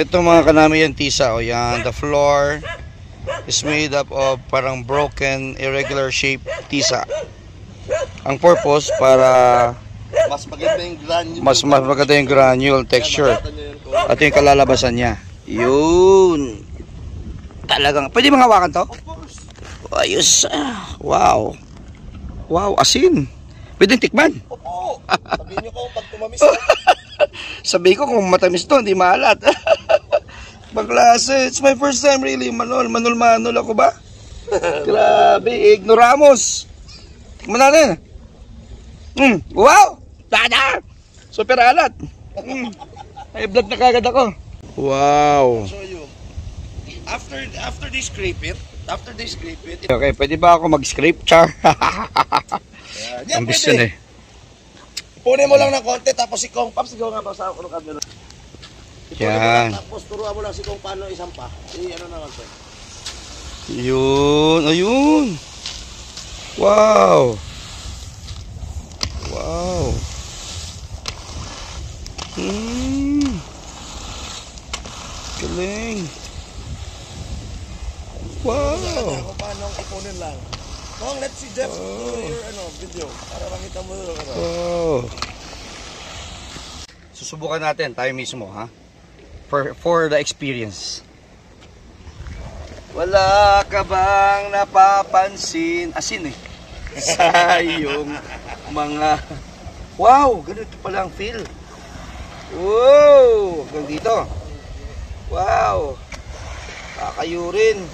Ito mga kanami yan, tisa. O yan, the floor is made up of parang broken, irregular shape tisa. Ang purpose para mas maganda yung granule. mas maganda yung granule texture. At yung kalalabasan niya. Yun. Talagang, pwede mga hawakan to? Of course. Ayos. Wow. Wow, asin. Pwede tikman. Opo. Sabihin nyo ko pag tumamis. Sabi ko kung matamis to, hindi maalat. Baklase, it's my first time really. Manol ako ba? Grabe, ignoramos. Tikman natin. Wow! Dada! Super alat. Ay, blood na kagad ako. Wow. Show you. After they scrape it, Okay, pwede ba ako mag-scrape, Char? yan Ang gusto eh. Punin mo lang ng konti, tapos si Kong Paps, sigaw nga ba sa ako ng camera. Yan. Tapos turuan mo lang si Kong paano isang pa. Ano naman to. Yun, ayun. Wow. Wow. Galing. Wow. Kung paano ipunin lang. Kong, let's see Jeff do your video para makita mo yung Wow. Susubukan natin tayo mismo, ha? For the experience. Wala ka bang napapansin? Asin eh. Sa iyong mga... Wow! Ganito pala ang feel. Wow! Hanggang dito. Wow! Kakayurin.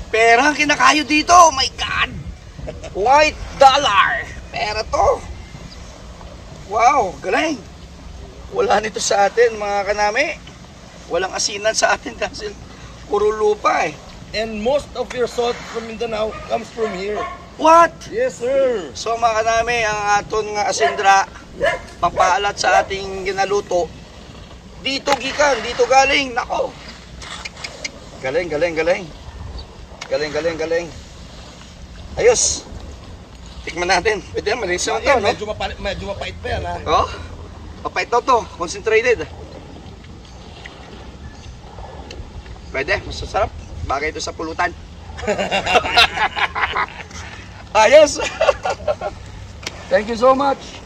Pera ang kinakayo dito. Oh my God! White dollar. Pera to. Wow! Galing. Wala nito sa atin mga kanami. Walang asinan sa atin kasi puro lupa eh. And most of your salt from Mindanao comes from here. What? Yes, sir. So mga kanami, ang aton nga asindra, pampaalat sa ating ginaluto, dito gikan, dito galing. Nako. Galing. Galing. Ayos. Tikman natin. Pwede yan, malinis naman to, no? Medyo mapait pa yan, ha? Oh? Papait to. Concentrated. Pwede, masasarap. Bagay ito sa pulutan. Ayos! Thank you so much!